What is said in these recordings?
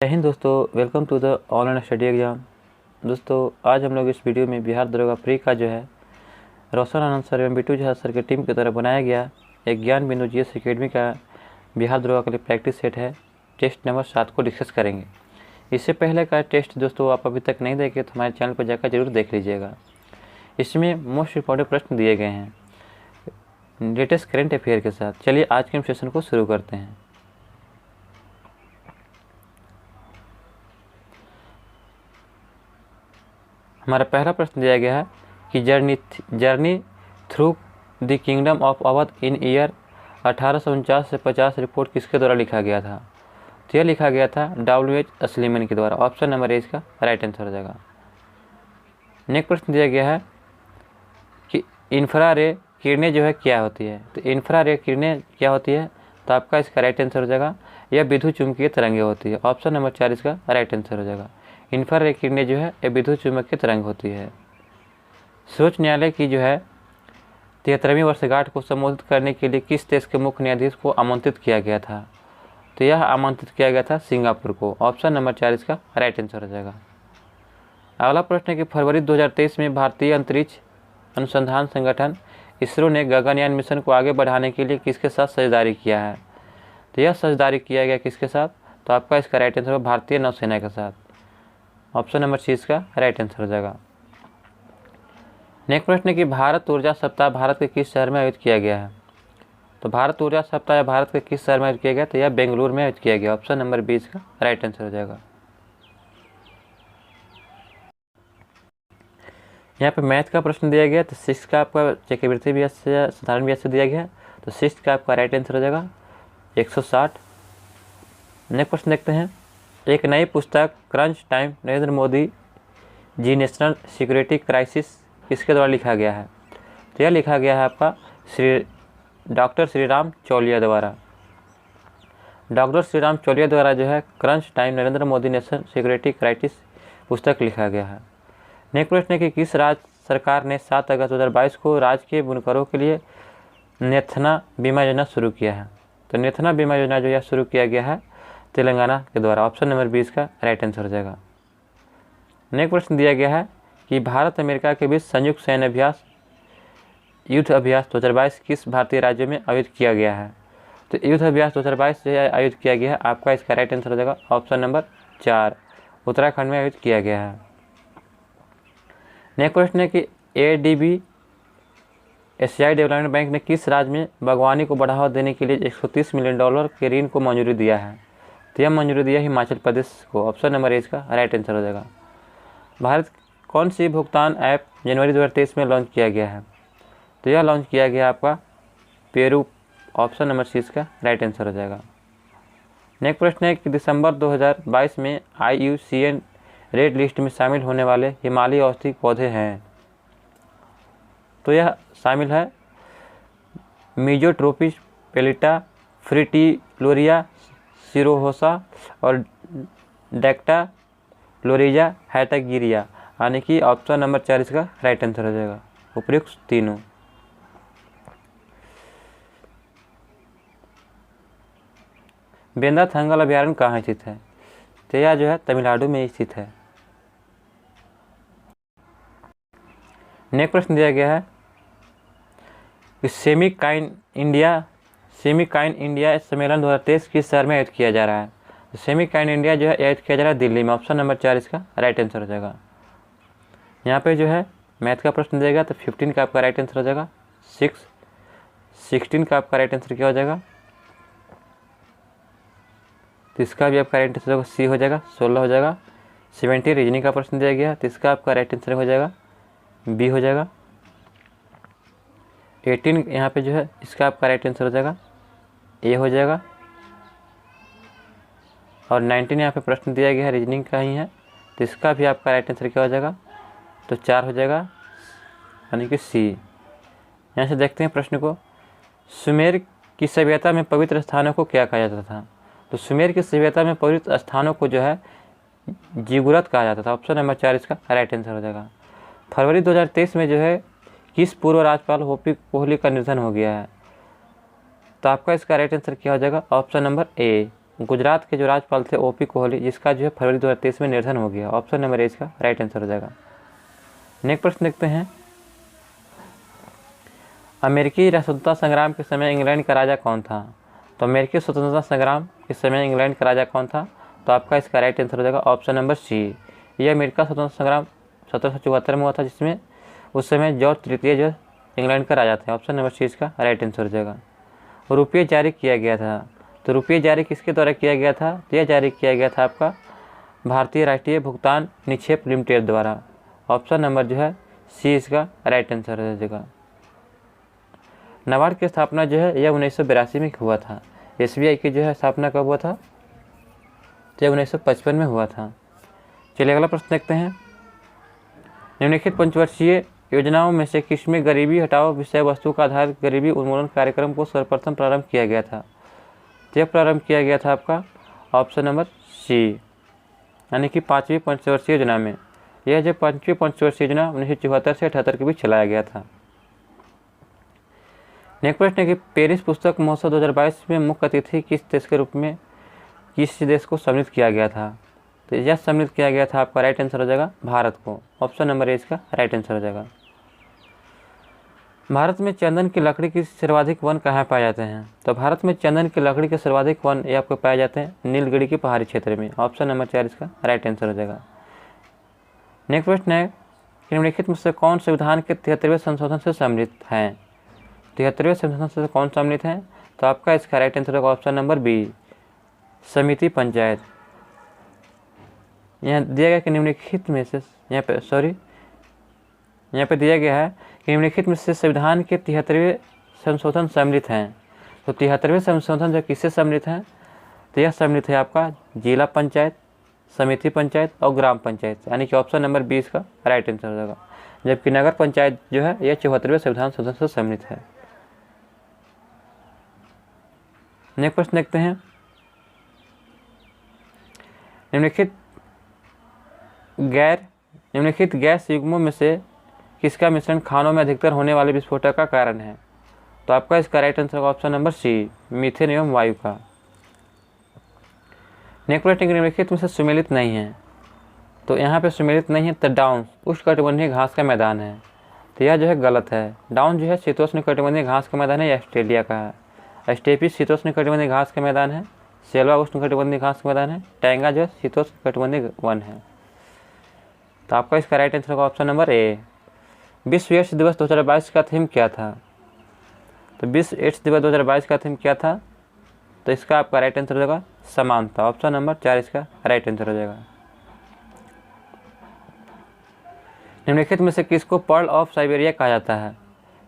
जय हिंद दोस्तों, welcome to the online study exam. दोस्तों आज हम लोग इस वीडियो में बिहार दरोगा प्री का जो है रोशन आनंद सर एवं बिट्टू झा सर की टीम की तरह बनाया गया एक ज्ञान बिंदु जीएस एकेडमी का बिहार दरोगा के लिए प्रैक्टिस सेट है टेस्ट नंबर 7 को डिस्कस करेंगे। इससे पहले का टेस्ट दोस्तों आप अभी तक नहीं देखे तो हमारे चैनल पर जाकर जरूर देख लीजिएगा। इसमें मोस्ट इम्पॉर्टेंट प्रश्न दिए गए हैं लेटेस्ट करेंट अफेयर के साथ। चलिए आज के हम सेशन को शुरू करते हैं। हमारा पहला प्रश्न दिया गया है कि journey through the kingdom of Awadh in year 1849 से 50 रिपोर्ट किसके द्वारा लिखा गया था? तो यह लिखा गया था W.H. स्लीमन के द्वारा। ऑप्शन नंबर ए इसका राइट आंसर हो जाएगा। नेक्स्ट प्रश्न दिया गया है कि इंफ्रारेड किरणें जो है क्या होती है? तो इंफ्रारेड किरणें क्या होती है? तो आपका इसका राइट आंसर हो जाएगा यह विद्युत चुम्बकीय तरंगें होती है। ऑप्शन नंबर 4 इसका राइट आंसर हो जाएगा। इंफ्रारेड किरणें जो है ये विद्युत चुम्बकीय तरंग होती है। सर्वोच्च न्यायालय की जो है 73वीं वर्षगांठ को संबोधित करने के लिए किस देश के मुख्य न्यायाधीश को आमंत्रित किया गया था? तो यह आमंत्रित किया गया था सिंगापुर को। ऑप्शन नंबर 4 इसका राइट आंसर हो जाएगा। अगला प्रश्न है कि फरवरी 2023 में भारतीय अंतरिक्ष अनुसंधान संगठन इसरो ने गगनयान मिशन को आगे बढ़ाने के लिए किसके साथ साझेदारी किया है? तो यह साझेदारी किया गया किसके साथ? तो आपका इसका राइट आंसर होगा भारतीय नौसेना के साथ। ऑप्शन नंबर 6 का राइट आंसर हो जाएगा। नेक्स्ट प्रश्न है कि भारत ऊर्जा सप्ताह भारत के किस शहर में आयोजित किया गया है? तो भारत ऊर्जा सप्ताह भारत के किस शहर में आयोजित किया गया? तो यह बेंगलुरु में आयोजित किया गया। ऑप्शन नंबर 20 का राइट आंसर हो जाएगा। यहाँ पे मैथ का प्रश्न दिया गया तो 6 का आपका चक्रवृद्धि ब्याज से साधारण ब्याज से दिया गया, तो 6 का आपका राइट आंसर हो जाएगा 160। नेक्स्ट प्रश्न देखते हैं। एक नई पुस्तक crunch time Narendra Modi ji national security crisis किसके द्वारा लिखा गया है? तो यह लिखा गया है आपका डॉक्टर श्रीराम चौलिया द्वारा। डॉक्टर श्रीराम चौलिया द्वारा जो है crunch time Narendra Modi national security crisis पुस्तक लिखा गया है। नेक्स्ट प्रश्न है कि किस राज्य सरकार ने 7 अगस्त 2022 को राज्य के बुनकरों के लिए नेथना बीमा योजना शुरू किया है? तो नेथना बीमा योजना जो यह शुरू किया गया है तेलंगाना के द्वारा। ऑप्शन नंबर 20 का राइट आंसर हो जाएगा। नेक्स्ट प्रश्न दिया गया है कि भारत अमेरिका के बीच संयुक्त सैन्य अभ्यास युद्ध अभ्यास 2022 किस भारतीय राज्य में आयोजित किया गया है? तो युद्ध अभ्यास 2022 जो है आयोजित किया गया है, आपका इसका राइट आंसर हो जाएगा ऑप्शन नंबर 4 उत्तराखंड में आयोजित किया गया है। नेक्स्ट प्रश्न है कि ADB एशियाई डेवलपमेंट बैंक ने किस राज्य में बागवानी को बढ़ावा देने के लिए $130 मिलियन के ऋण को मंजूरी दिया है? तो यह मंजूरी दिया हिमाचल प्रदेश को। ऑप्शन नंबर 1 का राइट आंसर हो जाएगा। भारत कौन सी भुगतान ऐप जनवरी 2023 में लॉन्च किया गया है? तो यह लॉन्च किया गया आपका पेरू। ऑप्शन नंबर 6 का राइट आंसर हो जाएगा। नेक्स्ट प्रश्न है कि दिसंबर 2022 में IUCN रेड लिस्ट में शामिल होने वाले हिमालयी औषधीय पौधे हैं? तो यह शामिल है मीजोट्रोपिस पेलिटा, फ्रिटिलोरिया सिरोहोसा और डेक्टा लोरिजा हैटागिरिया, यानी कि ऑप्शन नंबर 4 इसका राइट आंसर हो जाएगा उपयुक्त तीनों। बेंदा थंगल अभ्यारण्य कहाँ स्थित है? तो यह जो है तमिलनाडु में स्थित है। नेक्स्ट प्रश्न दिया गया है कि सेमिकाइन इंडिया सम्मेलन 2023 किस शहर में आयोजित किया जा रहा है? तो सेमिकाइन इंडिया जो है आयोजित किया जा रहा है दिल्ली में। ऑप्शन नंबर 4 इसका राइट आंसर हो जाएगा। यहाँ पे जो है मैथ का प्रश्न देगा तो 15 का आपका राइट आंसर हो जाएगा 16 का आपका राइट आंसर क्या हो जाएगा? तो इसका भी आपका राइट आंसर C हो जाएगा 16 हो जाएगा। 17 रीजनिंग का प्रश्न दिया गया तो इसका आपका राइट आंसर हो जाएगा B हो जाएगा। 18 यहाँ पे जो है इसका आपका राइट आंसर हो जाएगा A हो जाएगा। और 19 यहाँ पे प्रश्न दिया गया है रीजनिंग का ही है तो इसका भी आपका राइट आंसर क्या हो जाएगा? तो 4 हो जाएगा यानी कि C। यहाँ से देखते हैं प्रश्न को। सुमेर की सभ्यता में पवित्र स्थानों को क्या कहा जाता था? तो सुमेर की सभ्यता में पवित्र स्थानों को जो है जिगुरत कहा जाता था। ऑप्शन नंबर 4 इसका राइट आंसर हो जाएगा। फरवरी 2023 में जो है किस पूर्व राज्यपाल होपी कोहली का निधन हो गया है? तो आपका इसका राइट आंसर क्या हो जाएगा? ऑप्शन नंबर A गुजरात के जो राज्यपाल थे ओपी कोहली, जिसका जो है फरवरी 2023 में निधन हो गया। ऑप्शन नंबर ए इसका राइट आंसर हो जाएगा। नेक्स्ट प्रश्न देखते हैं, अमेरिकी स्वतंत्रता संग्राम के समय इंग्लैंड का राजा कौन था? तो अमेरिकी स्वतंत्रता संग्राम के समय इंग्लैंड का राजा कौन था? तो आपका इसका राइट आंसर हो जाएगा ऑप्शन नंबर सी। यह अमेरिका स्वतंत्रता संग्राम 1774 में हुआ था, जिसमें उस समय जॉर्ज तृतीय जो इंग्लैंड का राजा थे। ऑप्शन नंबर सी इसका राइट आंसर हो जाएगा। रुपये जारी किया गया था, तो रुपये जारी किसके द्वारा किया गया था? तो यह जारी किया गया था आपका भारतीय राष्ट्रीय भुगतान निक्षेप लिमिटेड द्वारा। ऑप्शन नंबर जो है सी इसका राइट आंसर हो जाएगा। नाबार्ड की स्थापना जो है यह 1982 में हुआ था। एसबीआई की जो है स्थापना कब हुआ था? तो यह 1955 में हुआ था। चलिए अगला प्रश्न देखते हैं, निम्नलिखित पंचवर्षीय योजनाओं में से किसमें गरीबी हटाओ विषय वस्तु का आधार गरीबी उन्मूलन कार्यक्रम को सर्वप्रथम प्रारंभ किया गया था? तो यह प्रारंभ किया गया था आपका ऑप्शन नंबर सी, यानी कि 5वीं पंचवर्षीय योजना में। यह जो 5वीं पंचवर्षीय योजना 1974 से 78 के बीच चलाया गया था। नेक्स्ट प्रश्न है कि पेरिस पुस्तक महोत्सव 2022 में मुख्य अतिथि किस देश के रूप में किस देश को सम्मिलित किया गया था? तो यह सम्मिलित किया गया था, आपका राइट आंसर हो जाएगा भारत को। ऑप्शन नंबर ए इसका राइट आंसर हो जाएगा। भारत में चंदन की लकड़ी के सर्वाधिक वन कहाँ पाए जाते हैं? तो भारत में चंदन की लकड़ी के सर्वाधिक वन ये आपको पाए जाते हैं नीलगिरी के पहाड़ी क्षेत्र में। ऑप्शन नंबर 4 इसका राइट आंसर हो जाएगा। नेक्स्ट प्रश्न है, निम्नलिखित में से कौन संविधान के 73वें संशोधन से सम्मिलित हैं? 73वें संशोधन से कौन सम्मिलित हैं? तो आपका इसका राइट आंसर होगा ऑप्शन नंबर बी, समिति पंचायत। यहाँ दिया गया कि निम्नलिखित में से यहाँ पे दिया गया है कि निम्नलिखित में से संविधान के 73वें संशोधन सम्मिलित हैं। तो 73वें संशोधन जो किससे सम्मिलित हैं? तो यह सम्मिलित है आपका जिला पंचायत, समिति पंचायत और ग्राम पंचायत, यानी कि ऑप्शन नंबर 20 का राइट आंसर हो जाएगा। जबकि नगर पंचायत जो है यह 74वें संविधान संशोधन से सम्मिलित है। नेक्स्ट प्रश्न देखते हैं, निम्नलिखित गैस युग्मों में से किसका मिश्रण खानों में अधिकतर होने वाले विस्फोटक का कारण है? तो आपका इसका राइट आंसर होगा ऑप्शन नंबर सी, मीथेन एवं वायु का। नेक्स्ट प्रश्न निम्नलिखित में से सुमेलित नहीं है। तो यहाँ पे सुमेलित नहीं है, तो डाउन उष्णकटिबंधीय घास का मैदान है। तो यह जो है गलत है। डाउन जो है शीतोष्णकटिबंधीय घास का मैदान है, यह ऑस्ट्रेलिया का है। स्टेपीज शीतोष्णकटिबंधीय घास का मैदान है, सेल्वा उष्णकटिबंधीय घास का मैदान है, टैंगा जो है शीतोष्णकटिबंधीय वन है। तो आपका इसका राइट आंसर होगा ऑप्शन नंबर ए। विश्व एड्स दिवस 2022 का थीम क्या था? तो विश्व एड्स दिवस 2022 का थीम क्या था? तो इसका आपका राइट आंसर हो जाएगा समानता। ऑप्शन नंबर 4 इसका राइट आंसर हो जाएगा। निम्नलिखित में से किसको पर्ल ऑफ साइबेरिया कहा जाता है?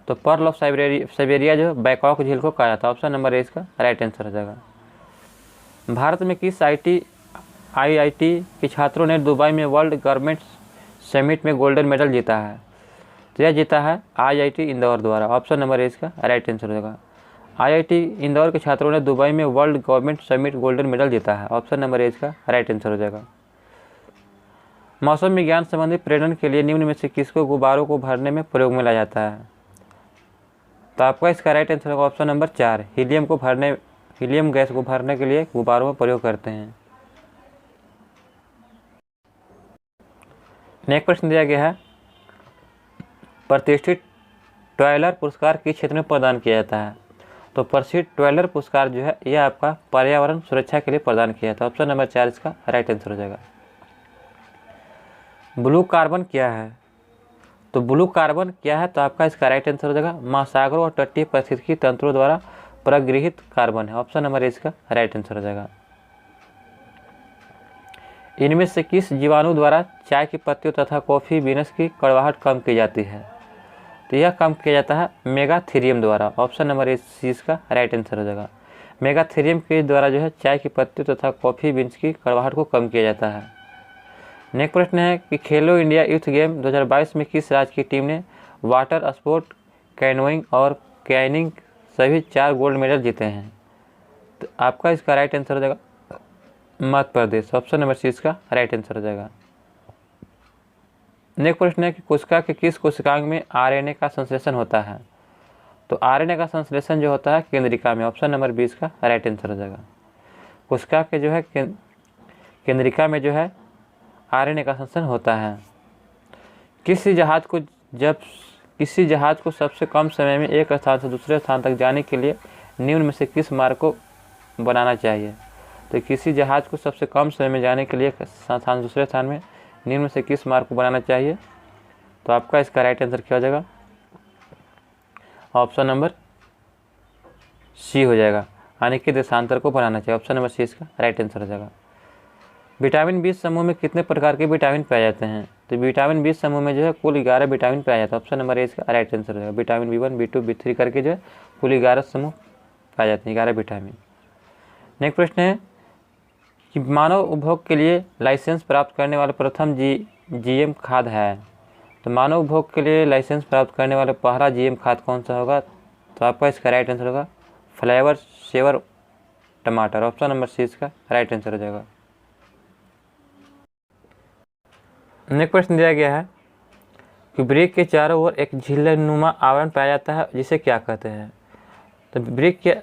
तो पर्ल ऑफ साइबेरिया जो बैकॉक झील को कहा जाता है। ऑप्शन नंबर ए इसका राइट आंसर हो जाएगा। भारत में किस आईआईटी के छात्रों ने दुबई में वर्ल्ड गवर्नमेंट समिट में गोल्डन मेडल जीता है? तो यह जीता है आईआईटी इंदौर द्वारा। ऑप्शन नंबर ए इसका राइट आंसर हो जाएगा। आईआईटी इंदौर के छात्रों ने दुबई में world government summit golden medal जीता है। ऑप्शन नंबर ए इसका राइट आंसर हो जाएगा। मौसम विज्ञान संबंधी पर्यटन के लिए निम्न में से किसको गुब्बारों को भरने में प्रयोग में लाया जाता है? तो आपका इसका राइट आंसर होगा ऑप्शन नंबर 4, हीलियम गैस को भरने के लिए गुब्बारों में प्रयोग करते हैं। नेक्स्ट प्रश्न दिया गया है, प्रतिष्ठित ट्वेलर पुरस्कार किस क्षेत्र में प्रदान किया जाता है? तो प्रतिष्ठित ट्वेलर पुरस्कार जो है यह आपका पर्यावरण सुरक्षा के लिए प्रदान किया जाता है। ऑप्शन नंबर 4 इसका राइट आंसर हो जाएगा। ब्लू कार्बन क्या है? तो ब्लू कार्बन क्या है? तो आपका इसका राइट आंसर हो जाएगा महासागरों और तटीय पारिस्थितिकी तंत्रों द्वारा प्रगृहित कार्बन है। ऑप्शन नंबर इसका राइट आंसर हो जाएगा। इनमें से किस जीवाणु द्वारा चाय की पत्तियों तथा कॉफी बीन्स की कड़वाहट कम की जाती है? तो यह कम किया जाता है मेगाथीरियम द्वारा। ऑप्शन नंबर इसका राइट आंसर हो जाएगा। मेगाथीरियम के द्वारा जो है चाय की पत्तियों तथा कॉफी बीन्स की कड़वाहट को कम किया जाता है। नेक्स्ट प्रश्न है कि खेलो इंडिया यूथ गेम 2022 में किस राज्य की टीम ने वाटर स्पोर्ट, कैनोइंग और कैनिंग सभी 4 गोल्ड मेडल जीते हैं? तो आपका इसका राइट आंसर हो जाएगा मध्य प्रदेश। ऑप्शन नंबर सी इसका राइट आंसर हो जाएगा। नेक्स्ट प्रश्न है कि कोशिका के किस कोशिकांग में आरएनए का संश्लेषण होता है? तो आरएनए का संश्लेषण जो होता है केंद्रिका में। ऑप्शन नंबर 20 का राइट आंसर हो जाएगा। कोशिका के जो है केंद्रिका में जो है आरएनए का संश्लेषण होता है। किसी जहाज को सबसे कम समय में एक स्थान से दूसरे स्थान तक जाने के लिए निम्न में से किस मार्ग को बनाना चाहिए? तो किसी जहाज को सबसे कम समय में जाने के लिए एक स्थान से दूसरे स्थान में निम्न में से किस मार्ग को बनाना चाहिए? तो आपका इसका राइट आंसर क्या हो जाएगा? ऑप्शन नंबर सी हो जाएगा, यानी कि देशांतर को बनाना चाहिए। ऑप्शन नंबर सी इसका राइट आंसर हो जाएगा। विटामिन बी समूह में कितने प्रकार के विटामिन पाए जाते हैं? तो विटामिन बी समूह में जो है कुल 11 विटामिन पाया जाता है। ऑप्शन नंबर ए इसका राइट आंसर हो जाएगा। विटामिन B1, B2, B3 करके जो है कुल 11 समूह पाए जाते हैं, 11 विटामिन। नेक्स्ट प्रश्न है कि मानव उपभोग के लिए लाइसेंस प्राप्त करने वाला प्रथम जीएम खाद है। तो मानव उपभोग के लिए लाइसेंस प्राप्त करने वाला पहला जीएम खाद कौन सा होगा? तो आपका इसका राइट आंसर होगा फ्लेवर सेवर टमाटर। ऑप्शन नंबर सी इसका राइट आंसर हो जाएगा। नेक्स्ट प्रश्न दिया गया है कि वृक्क के चारों ओर एक झिल्लीनुमा आवरण पाया जाता है, जिसे क्या कहते हैं? तो वृक्क के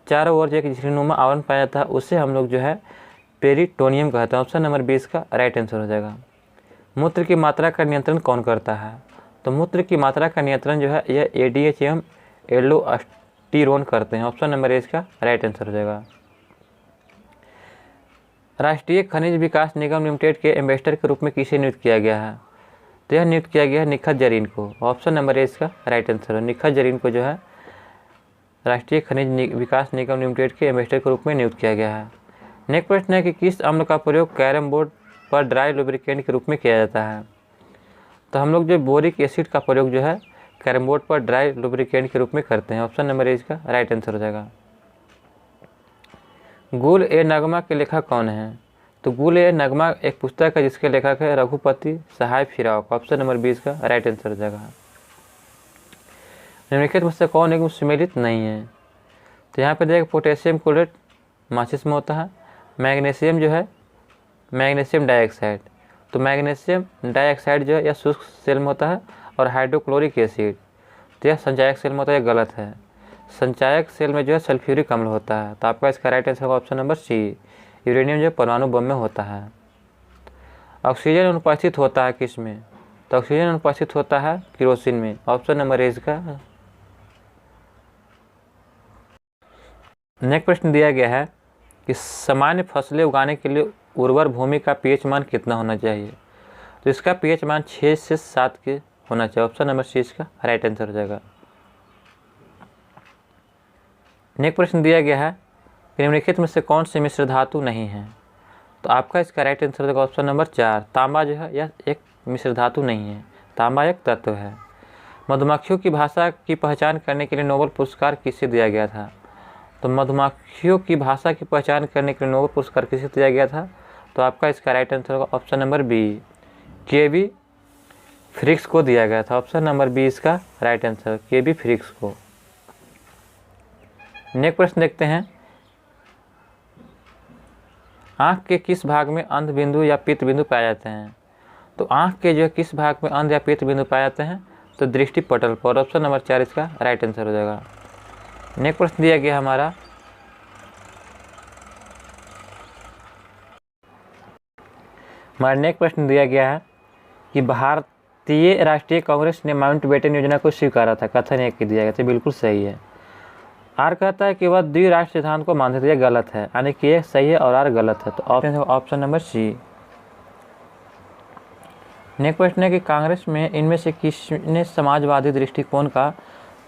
चारों ओर जो एक झिल्लीनुमा आवरण पाया जाता है उसे हम लोग जो है पेरिटोनियम कहते हैं। ऑप्शन नंबर 20 का राइट आंसर हो जाएगा। मूत्र की मात्रा का नियंत्रण कौन करता है? तो मूत्र की मात्रा का नियंत्रण जो है यह ADH एवं एल्डोस्टेरोन करते हैं। ऑप्शन नंबर ए इसका राइट आंसर हो जाएगा। राष्ट्रीय खनिज विकास निगम लिमिटेड के एम्बेसडर के रूप में किसे नियुक्त किया गया है? तो यह नियुक्त किया गया है निखत जरीन को। ऑप्शन नंबर ए इसका राइट आंसर है। निखत जरीन को जो है राष्ट्रीय खनिज विकास निगम लिमिटेड के एम्बेसडर के रूप में नियुक्त किया गया है। नेक्स्ट प्रश्न है कि किस अम्ल का प्रयोग कैरम बोर्ड पर ड्राई लुब्रिकेंट के रूप में किया जाता है? तो हम लोग जो बोरिक एसिड का प्रयोग जो है कैरम बोर्ड पर ड्राई लुब्रिकेंट के रूप में करते हैं। ऑप्शन नंबर ए इसका राइट आंसर हो जाएगा। गुल ए नगमा के लेखक कौन है? तो गुल ए नगमा एक पुस्तक है जिसके लेखक है रघुपति सहाय फिराक। ऑप्शन नंबर 20 का राइट आंसर हो जाएगा। निम्नलिखित में से कौन एक सुमेलित नहीं है? तो यहाँ पे देखिए पोटेशियम क्लोरेट माचिस में होता है। मैग्नीशियम जो है मैग्नीशियम डाइऑक्साइड, तो मैग्नीशियम डाइऑक्साइड जो है यह शुष्क सेल में होता है। और हाइड्रोक्लोरिक एसिड तो यह संचायक सेल में होता है, यह गलत है। संचायक सेल में जो है सल्फ्यूरिक अम्ल होता है। तो आपका इसका राइट आंसर होगा ऑप्शन नंबर सी। यूरेनियम जो है परमाणु बम में होता है। ऑक्सीजन अनुपस्थित होता है किस में? तो ऑक्सीजन अनुपस्थित होता है केरोसिन में। ऑप्शन नंबर ए इसका। नेक्स्ट प्रश्न दिया गया है कि सामान्य फसलें उगाने के लिए उर्वर भूमि का पीएच मान कितना होना चाहिए? तो इसका पीएच मान 6 से 7 के होना चाहिए। ऑप्शन नंबर सी इसका राइट आंसर हो जाएगा। नेक्स्ट प्रश्न दिया गया है कि निम्नलिखित में से कौन से मिश्र धातु नहीं है? तो आपका इसका राइट आंसर हो जाएगा ऑप्शन नंबर 4। तांबा जो है यह एक मिश्र धातु नहीं है, तांबा एक तत्व है। मधुमक्खियों की भाषा की पहचान करने के लिए नोबेल पुरस्कार किसे दिया गया था? तो मधुमक्खियों की भाषा की पहचान करने के लिए नोबेल पुरस्कार किसे दिया गया था? तो आपका इसका राइट आंसर होगा ऑप्शन नंबर बी, KB फ्रिक्स को दिया गया था। ऑप्शन नंबर बी इसका राइट आंसर, KB फ्रिक्स को। नेक्स्ट प्रश्न देखते हैं, आँख के किस भाग में अंध बिंदु या पित्त बिंदु पाए जाते हैं? तो आँख के जो किस भाग में अंध या पित्त बिंदु पाए जाते हैं? तो दृष्टि पटल पर। ऑप्शन नंबर 4 इसका राइट आंसर हो जाएगा। नेक्स्ट प्रश्न दिया गया हमारा नेक्स्ट प्रश्न दिया गया है कि भारतीय राष्ट्रीय कांग्रेस ने माउंटबेटन योजना को स्वीकारा था। कथन एक दिया गया था, बिल्कुल सही है। आर कहता है कि वह द्विराष्ट्र सिद्धांत को मानते थे, यह गलत है, यानी कि ये सही है और आर गलत है। तो ऑप्शन नंबर सी। नेक्स्ट प्रश्न है कि कांग्रेस में इनमें से किसने समाजवादी दृष्टिकोण का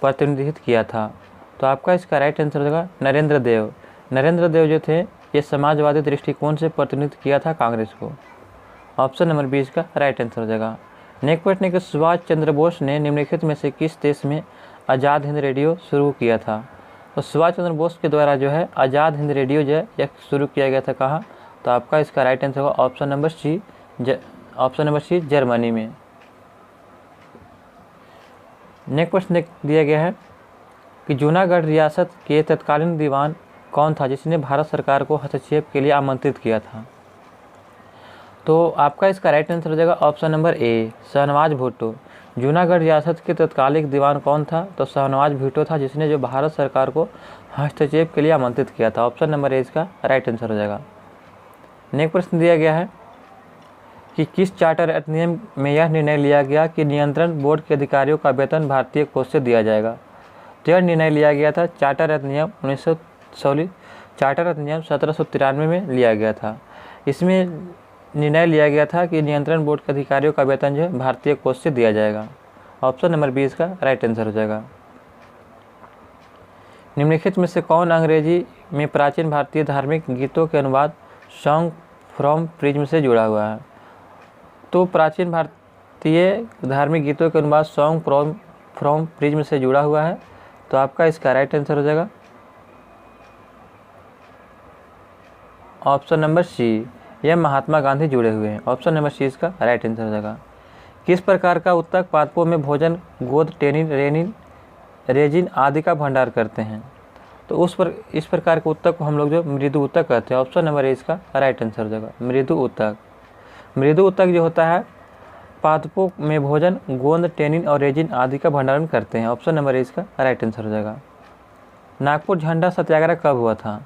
प्रतिनिधित्व किया था? तो आपका इसका राइट आंसर होगा नरेंद्र देव। नरेंद्र देव जो थे ये समाजवादी दृष्टिकोण से प्रतिनिधित्व किया था कांग्रेस को। ऑप्शन नंबर 20 का राइट आंसर हो जाएगा। नेक्स्ट प्रश्न है कि सुभाष चंद्र बोस ने निम्नलिखित में से किस देश में आज़ाद हिंद रेडियो शुरू किया था? तो सुभाष चंद्र बोस के द्वारा जो है आज़ाद हिंद रेडियो जो है यह शुरू किया गया था कहाँ? तो आपका इसका राइट आंसर होगा ऑप्शन नंबर सी, जर्मनी में। नेक्स्ट प्रश्न दिया गया है कि जूनागढ़ रियासत के तत्कालीन दीवान कौन था जिसने भारत सरकार को हस्तक्षेप के लिए आमंत्रित किया था? तो आपका इसका राइट आंसर हो जाएगा option number A, Shahnawaz Bhutto. Junagadh रियासत के तत्कालिक दीवान कौन था? तो शाहनवाज भुट्टो था, जिसने जो भारत सरकार को हस्तक्षेप के लिए आमंत्रित किया था। ऑप्शन नंबर ए इसका राइट आंसर हो जाएगा। नेक्स्ट प्रश्न दिया गया है कि किस चार्टर अधिनियम में यह निर्णय लिया गया कि नियंत्रण बोर्ड के अधिकारियों का वेतन भारतीय कोष से दिया जाएगा? तो यह निर्णय लिया गया था चार्टर अधिनियम 1793 में लिया गया था। इसमें निर्णय लिया गया था कि नियंत्रण बोर्ड के अधिकारियों का वेतन जो है भारतीय कोष से दिया जाएगा। ऑप्शन नंबर बी इसका राइट आंसर हो जाएगा। निम्नलिखित में से कौन अंग्रेजी में प्राचीन भारतीय धार्मिक गीतों के अनुवाद सॉन्ग फ्रॉम प्रिज्म से जुड़ा हुआ है? तो प्राचीन भारतीय धार्मिक गीतों के अनुवाद सॉन्ग फ्रॉम प्रिज्म से जुड़ा हुआ है। तो आपका इसका राइट आंसर हो जाएगा ऑप्शन नंबर सी, यह महात्मा गांधी जुड़े हुए हैं। ऑप्शन नंबर सी इसका राइट आंसर हो जाएगा। किस प्रकार का उत्तक पादपों में भोजन, गोद, टेनिन, रेनिन, रेजिन आदि का भंडार करते हैं? तो इस प्रकार के उत्तक को हम लोग जो मृदु उत्तक कहते हैं। ऑप्शन नंबर ए इसका राइट आंसर हो जाएगा, मृदु उत्तक। मृदु उत्तक जो होता है पादपों में भोजन, गोंद, टेनिन और रेजिन आदि का भंडारण करते हैं। ऑप्शन नंबर ए इसका राइट आंसर हो जाएगा। नागपुर झंडा सत्याग्रह कब हुआ था?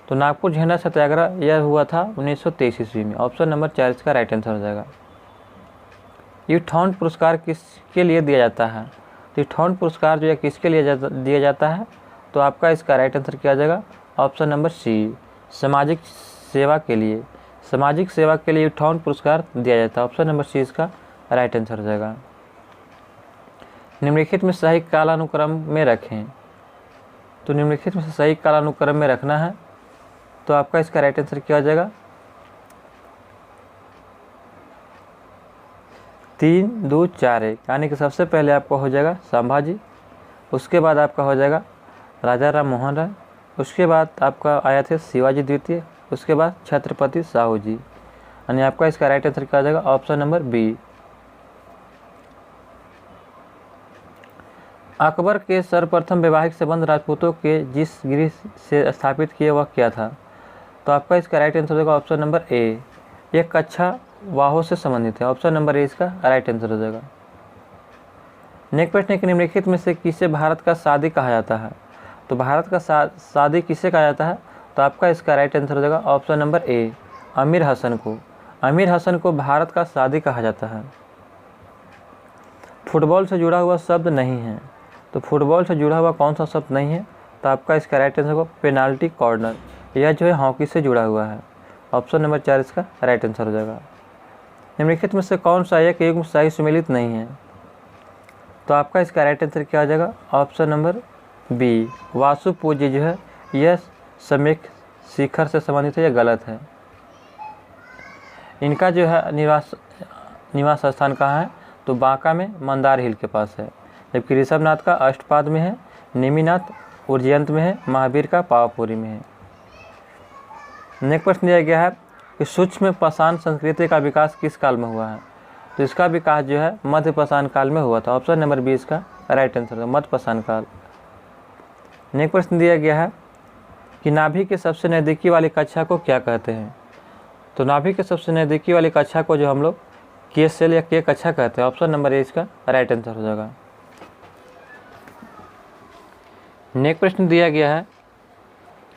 तो नागपुर झंडा सत्याग्रह यह हुआ था 1923 ईस्वी में। ऑप्शन नंबर 4 इसका राइट आंसर हो जाएगा। यूथॉन पुरस्कार किसके लिए दिया जाता है? तो यूथॉन पुरस्कार जो है किसके लिए दिया जाता है? तो आपका इसका राइट आंसर क्या आ जाएगा? ऑप्शन नंबर सी, सामाजिक सेवा के लिए। सामाजिक सेवा के लिए यूथॉन पुरस्कार दिया जाता है। ऑप्शन नंबर सी इसका राइट आंसर हो जाएगा। निम्नलिखित में सही कालानुक्रम में रखें। तो निम्नलिखित में से सही कालानुक्रम में रखना है। तो आपका इसका राइट आंसर क्या हो जाएगा? 3, 2, 4, 1, यानी कि सबसे पहले आपका हो जाएगा संभाजी, उसके बाद आपका हो जाएगा राजा राम मोहन राय, उसके बाद आपका आया थे शिवाजी द्वितीय, उसके बाद छत्रपति साहू जी। यानी आपका इसका राइट आंसर क्या हो जाएगा? Option number B. अकबर के सर्वप्रथम वैवाहिक संबंध राजपूतों के जिस गृह से स्थापित किए वह क्या था? तो आपका इसका राइट आंसर होगा ऑप्शन नंबर ए, यह कच्छा वाहों से संबंधित है। ऑप्शन नंबर ए इसका राइट आंसर हो जाएगा। नेक्स्ट प्रश्न है कि निम्नलिखित में से किसे भारत का सादी कहा जाता है? तो भारत का सादी किसे कहा जाता है? तो आपका इसका राइट आंसर हो जाएगा ऑप्शन नंबर ए, अमीर हसन को। अमीर हसन को भारत का सादी कहा जाता है। फुटबॉल से जुड़ा हुआ शब्द नहीं है। तो फुटबॉल से जुड़ा हुआ कौन सा शब्द नहीं है? तो आपका इसका राइट आंसर होगा पेनाल्टी कॉर्नर। यह जो है हॉकी से जुड़ा हुआ है। ऑप्शन नंबर 4 इसका राइट आंसर हो जाएगा। निम्नलिखित में से कौन सा एक युग्म सही सुमेलित नहीं है? तो आपका इसका राइट आंसर क्या हो जाएगा? ऑप्शन नंबर बी, वासु पूज्य जो है यह सम्यक शिखर से संबंधित है, यह गलत है। इनका जो है निवास स्थान कहाँ है? तो बांका में मंदार हिल के पास है। जबकि ऋषभनाथ का अष्टपाद में है, नेमिनाथ उज्जैन में है, महावीर का पावापुरी में है। नेक्स्ट प्रश्न दिया गया है कि सूक्ष्म पाषाण संस्कृति का विकास किस काल में हुआ है? तो इसका विकास जो है मध्य पाषाण काल में हुआ था। ऑप्शन नंबर बी इसका राइट आंसर है, मध्य पाषाण काल। नेक्स्ट प्रश्न दिया गया है कि नाभि के सबसे नज़दीकी वाली कक्षा को क्या कहते हैं? तो नाभि के सबसे नज़दीकी वाली कक्षा को जो हम लोग के सेल या के कक्षा कहते हैं। ऑप्शन नंबर ए इसका राइट आंसर हो जाएगा। नेक्स्ट प्रश्न दिया गया है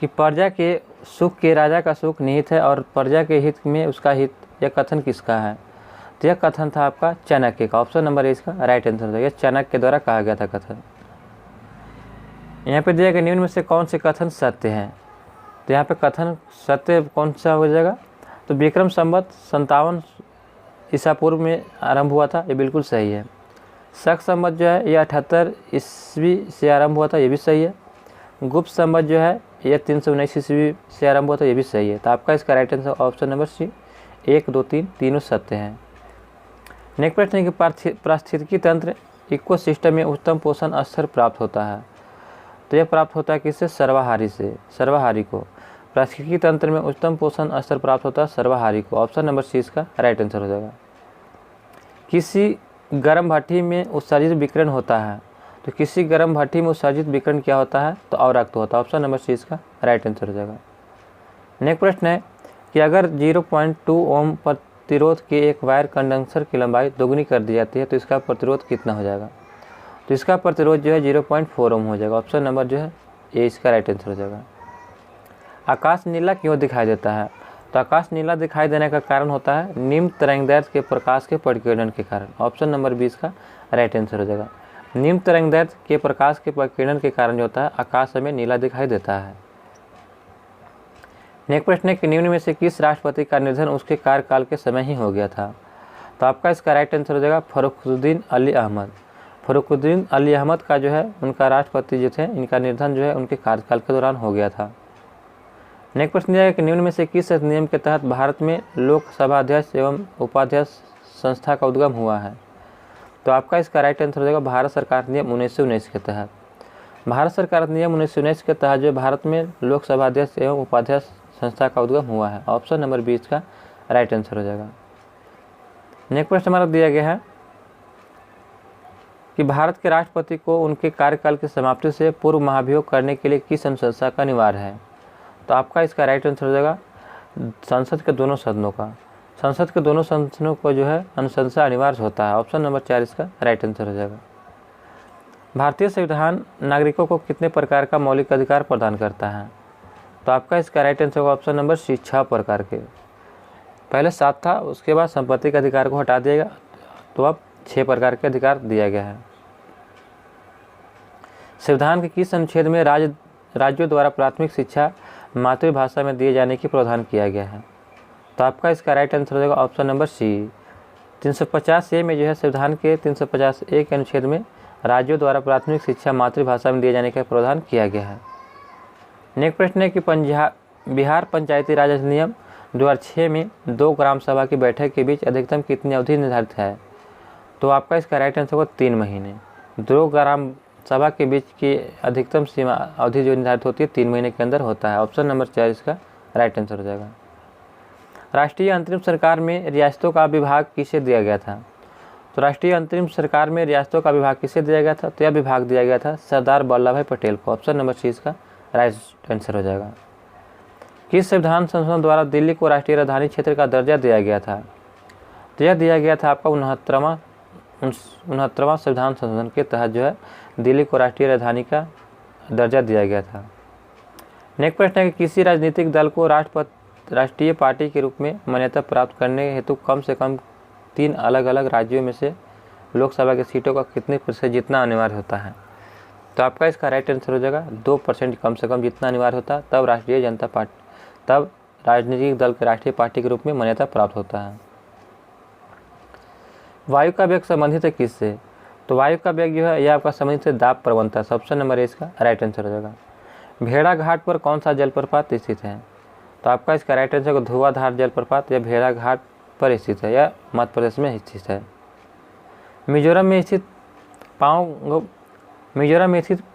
कि प्रजा के सुख के राजा का सुख निहित है और प्रजा के हित में उसका हित, यह कथन किसका है? तो यह कथन था आपका चाणक्य का। ऑप्शन नंबर ए इसका राइट आंसर हो जाएगा। चाणक्य के द्वारा कहा गया था कथन। यहाँ पे दिया गया निम्न में से कौन से कथन सत्य हैं? तो यहाँ पे कथन सत्य कौन सा हो जाएगा? तो विक्रम संवत 57 ईसा पूर्व में आरंभ हुआ था, ये बिल्कुल सही है। शक संवत जो है यह 78 ईस्वी से आरंभ हुआ था, ये भी सही है। गुप्त संवत जो है यह 319 ईस्वी से आरंभ हुआ था, ये भी सही है। तो आपका इसका right answer option number C 1, 2, 3 तीनों सत्य हैं। नेक्स्ट प्रश्न है कि पारिस्थितिकी तंत्र इकोसिस्टम में उत्तम पोषण स्तर प्राप्त होता है। तो यह प्राप्त होता है किससे? सर्वाहारी से। सर्वाहारी को पारिस्थितिकी तंत्र में उत्तम पोषण स्तर प्राप्त होता है सर्वाहारी को। ऑप्शन नंबर सी इसका राइट आंसर हो जाएगा। किसी गर्म भट्ठी में उत्सर्जित विकिरण होता है। तो किसी गर्म भट्ठी में उत्सर्जित विकिरण क्या होता है? तो अवरक्त होता है। ऑप्शन नंबर सी इसका राइट आंसर हो जाएगा। नेक्स्ट प्रश्न है कि अगर 0.2 ओम प्रतिरोध के एक वायर कंडक्टर की लंबाई दोगुनी कर दी जाती है तो इसका प्रतिरोध कितना हो जाएगा? तो इसका प्रतिरोध जो है 0.4 ओम हो जाएगा। ऑप्शन नंबर जो है ए इसका राइट आंसर हो जाएगा। आकाश नीला क्यों दिखाई देता है? तो आकाश नीला दिखाई देने का कारण होता है निम्न तरंगदैर्घ्य के प्रकाश के परिकिरण के कारण। ऑप्शन नंबर 20 का राइट आंसर हो जाएगा। निम्न तरंगदैर्घ्य के प्रकाश के परिकिरण के कारण जो होता है आकाश हमें नीला दिखाई देता है। नेक्स्ट प्रश्न है कि निम्न में से किस राष्ट्रपति का निधन उसके कार्यकाल के समय ही हो गया था? तो आपका इसका राइट आंसर हो जाएगा फर्रुखुद्दीन अली अहमद। फर्रुखुद्दीन अली अहमद का जो है उनका राष्ट्रपति जो थे इनका निधन जो है उनके कार्यकाल के दौरान हो गया था। नेक्स्ट प्रश्न दिया है कि निम्न में से किस नियम के तहत भारत में लोकसभा अध्यक्ष एवं उपाध्यक्ष संस्था का उद्गम हुआ है? तो आपका इसका राइट आंसर हो जाएगा भारत सरकार नियम 1919 के तहत। भारत सरकार नियम 1919 के तहत जो भारत में लोकसभा अध्यक्ष एवं उपाध्यक्ष संस्था का उद्गम हुआ है। ऑप्शन नंबर 20 का राइट आंसर हो जाएगा। नेक्स्ट प्रश्न हमारा दिया गया है कि भारत के राष्ट्रपति को उनके कार्यकाल की समाप्ति से पूर्व महाभियोग करने के लिए किस अनुशंसा का अनिवार्य है? तो आपका इसका राइट आंसर हो जाएगा संसद के दोनों सदनों का। संसद के दोनों सदनों को जो है अनुशंसा अनिवार्य होता है। ऑप्शन नंबर 4 इसका राइट आंसर हो जाएगा। भारतीय संविधान नागरिकों को कितने प्रकार का मौलिक अधिकार प्रदान करता है? तो आपका इसका राइट आंसर होगा ऑप्शन नंबर सी 6 प्रकार के। पहले 7 था, उसके बाद संपत्ति के अधिकार को हटा दिया गया तो अब 6 प्रकार के अधिकार दिया गया है। संविधान के किस अनुच्छेद में राज्यों द्वारा प्राथमिक शिक्षा मातृभाषा में दिए जाने की प्रावधान किया गया है? तो आपका इसका राइट आंसर हो जाएगा ऑप्शन नंबर सी 350A में जो है संविधान के 350A के अनुच्छेद में राज्यों द्वारा प्राथमिक शिक्षा मातृभाषा में दिए जाने का प्रावधान किया गया है। नेक्स्ट प्रश्न है कि बिहार पंचायती राज अधिनियम 2006 में 2 ग्राम सभा की बैठक के बीच अधिकतम कितनी अवधि निर्धारित है? तो आपका इसका राइट आंसर होगा 3 महीने। 2 ग्राम सभा के बीच की अधिकतम सीमा अवधि जो निर्धारित होती है 3 महीने के अंदर होता है। ऑप्शन नंबर 4 इसका राइट आंसर हो जाएगा। राष्ट्रीय अंतरिम सरकार में रियासतों का विभाग किसे दिया गया था? तो राष्ट्रीय अंतरिम सरकार में रियासतों का विभाग किसे दिया गया था? तो यह विभाग दिया गया था सरदार वल्लभ भाई पटेल को। ऑप्शन नंबर 6 इसका राइट आंसर हो जाएगा। किस संविधान संशोधन द्वारा दिल्ली को राष्ट्रीय राजधानी क्षेत्र का दर्जा दिया गया था? तो यह दिया गया था आपका 69वां संविधान संशोधन के तहत जो है दिल्ली को राष्ट्रीय राजधानी का दर्जा दिया गया था। नेक्स्ट प्रश्न है कि किसी राजनीतिक दल को राष्ट्रीय पार्टी के रूप में मान्यता प्राप्त करने हेतु कम से कम 3 अलग अलग राज्यों में से लोकसभा की सीटों का कितने प्रतिशत जीतना अनिवार्य होता है? तो आपका इसका राइट आंसर हो जाएगा 2% कम से कम जीतना अनिवार्य होता है, तब राजनीतिक दल के राष्ट्रीय पार्टी के रूप में मान्यता प्राप्त होता है। वायु का वेग संबंधित है किससे? तो वायु का वेग जो है यह आपका संबंधित है दाब प्रवणता। ऑप्शन नंबर 1 इसका राइट आंसर हो जाएगा। भेड़ा घाट पर कौन सा जलप्रपात स्थित है? तो आपका इसका राइट आंसर होगा धुआंधार जलप्रपात। यह भेड़ा घाट पर स्थित है, यह मध्य प्रदेश में स्थित है। मिजोरम में स्थित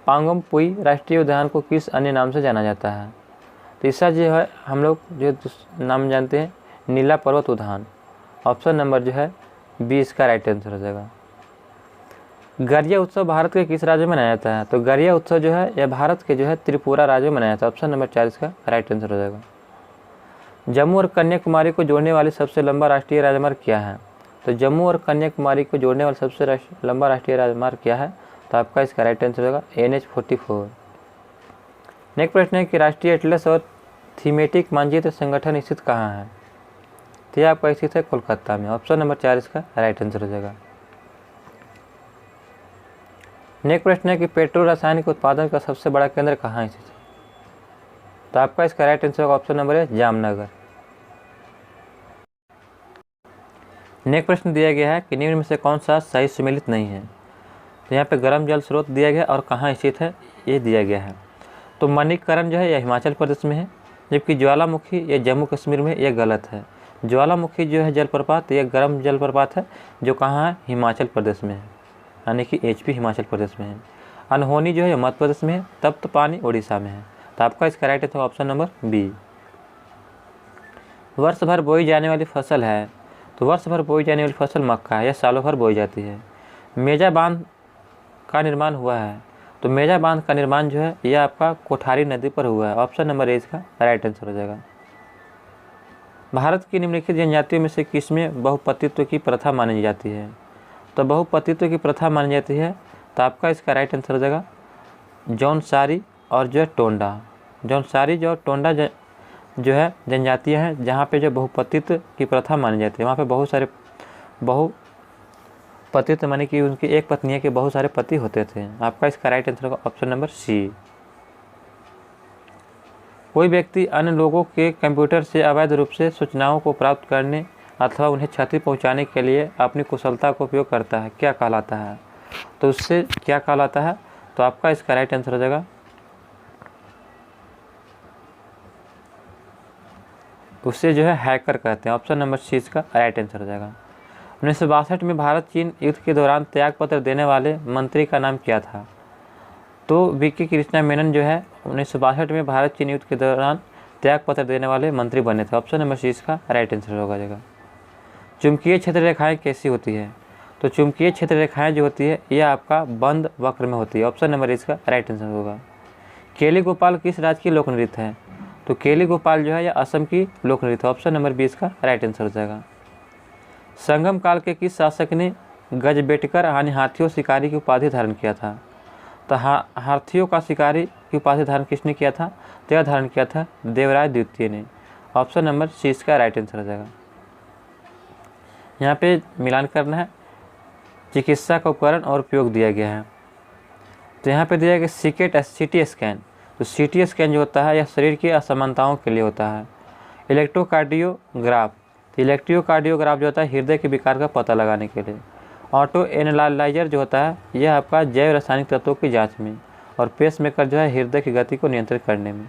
पांगोम पुई राष्ट्रीय उद्यान को किस अन्य नाम से जाना जाता है? तो इसका जो है हम लोग जो नाम जानते हैं नीला पर्वत उद्यान। ऑप्शन नंबर जो है 20 का राइट आंसर हो जाएगा। गरिया उत्सव भारत के किस राज्य में मनाया जाता है? तो गरिया उत्सव जो है यह भारत के जो है त्रिपुरा राज्य में मनाया जाता है। ऑप्शन नंबर 4 इसका राइट आंसर हो जाएगा। जम्मू और कन्याकुमारी को जोड़ने वाली सबसे लंबा राष्ट्रीय राजमार्ग क्या है? तो जम्मू और कन्याकुमारी को जोड़ने वाला सबसे लंबा राष्ट्रीय राजमार्ग क्या है? तो आपका इसका राइट आंसर होगा NH-44। नेक्स्ट प्रश्न है कि राष्ट्रीय एटलस और थीमेटिक मानचित्र संगठन स्थित कहाँ है? तो यह आपका स्थित है कोलकाता में। ऑप्शन नंबर 4 इसका राइट आंसर हो जाएगा। नेक्स्ट प्रश्न है कि पेट्रो रासायनिक उत्पादन का सबसे बड़ा केंद्र कहाँ स्थित है? तो आपका इसका राइट आंसर होगा ऑप्शन नंबर 1 जामनगर। नेक्स्ट प्रश्न दिया गया है कि निम्न में से कौन सा सही सम्मिलित नहीं है? तो यहाँ पे गर्म जल स्रोत दिया गया और कहाँ स्थित है ये दिया गया है। तो मणिकरण जो है यह हिमाचल प्रदेश में है, जबकि ज्वालामुखी ये जम्मू कश्मीर में, यह गलत है। ज्वालामुखी जो है जलप्रपात यह गर्म जलप्रपात है जो कहाँ है हिमाचल प्रदेश में है, यानी कि HP हिमाचल प्रदेश में है। अनहोनी जो है मध्य प्रदेश में है, तप्त पानी उड़ीसा में है। तो आपका इसका right answer option number B। वर्ष भर बोई जाने वाली फसल है? तो वर्ष भर बोई जाने वाली फसल मक्का है, यह सालों भर बोई जाती है। मेजा बांध का निर्माण हुआ है? तो मेजा बांध का निर्माण जो है यह आपका कोठारी नदी पर हुआ है। ऑप्शन नंबर A इसका राइट आंसर हो जाएगा। भारत की निम्नलिखित जनजातियों में से किसमें बहुपतित्व की प्रथा मानी जाती है? तो बहुपतित्व की प्रथा मानी जाती है, तो आपका इसका राइट आंसर हो जाएगा जौनसारी और जो है टोंडा। जौनसारी जो टोंडा जो है जनजातियाँ हैं जहाँ पे जो बहुपतित्व की प्रथा मानी जाती है, वहाँ पे बहुत सारे बहुपतित्व माने कि उनकी एक पत्नी के बहुत सारे पति होते थे। आपका इसका राइट आंसर होगा ऑप्शन नंबर सी। कोई व्यक्ति अन्य लोगों के कंप्यूटर से अवैध रूप से सूचनाओं को प्राप्त करने अथवा उन्हें क्षति पहुंचाने के लिए अपनी कुशलता का उपयोग करता है, क्या कहलाता है? तो उससे क्या कहलाता है? तो आपका इसका राइट आंसर हो जाएगा, उससे जो है हैकर कहते हैं। ऑप्शन नंबर सी इसका राइट आंसर हो जाएगा। 1962 में भारत चीन युद्ध के दौरान त्यागपत्र देने वाले मंत्री का नाम क्या था? तो वीके कृष्णा मेनन जो है 1962 में भारत चीन युद्ध के दौरान त्यागपत्र देने वाले मंत्री बने थे। ऑप्शन नंबर सी इसका राइट आंसर होगा जाएगा। चुंबकीय क्षेत्र रेखाएं कैसी होती है? तो चुंबकीय क्षेत्र रेखाएं जो होती है यह आपका बंद वक्र में होती है। ऑप्शन नंबर इसका राइट आंसर होगा। केली गोपाल किस राज्य की लोक नृत्य है? तो केली गोपाल जो है यह असम की लोक नृत्य है। ऑप्शन नंबर 20 का राइट आंसर हो जाएगा। संगम काल के किस शासक ने गजबेटकर यानी हाथियों शिकारी की उपाधि धारण किया था? तो हाथियों का शिकारी की उपाधि धारण किसने किया था? तो यह धारण किया था देवराय द्वितीय ने। ऑप्शन नंबर सी इसका राइट आंसर हो जाएगा। यहाँ पे मिलान करना है, चिकित्सा का उपकरण और उपयोग दिया गया है। तो यहाँ पे दिया गया सीटी स्कैन। तो सीटी स्कैन जो होता है यह शरीर की असमानताओं के लिए होता है। इलेक्ट्रोकार्डियोग्राफ, तो इलेक्ट्रोकार्डियोग्राफ जो होता है हृदय के विकार का पता लगाने के लिए। ऑटो एनालाइजर जो होता है यह आपका जैव रासायनिक तत्वों की जांच में। और पेस मेकर जो है हृदय की गति को नियंत्रित करने में।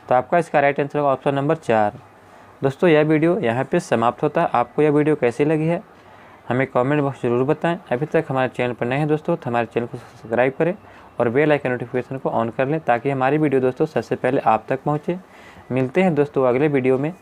तो आपका इसका राइट आंसर होगा ऑप्शन नंबर 4। दोस्तों यह वीडियो यहाँ पे समाप्त होता है। आपको यह वीडियो कैसी लगी है हमें कमेंट बॉक्स जरूर बताएं। अभी तक हमारे चैनल पर नए हैं दोस्तों तो हमारे चैनल को सब्सक्राइब करें और बेल आइकन नोटिफिकेशन को ऑन कर लें ताकि हमारी वीडियो दोस्तों सबसे पहले आप तक पहुँचे। मिलते हैं दोस्तों अगले वीडियो में।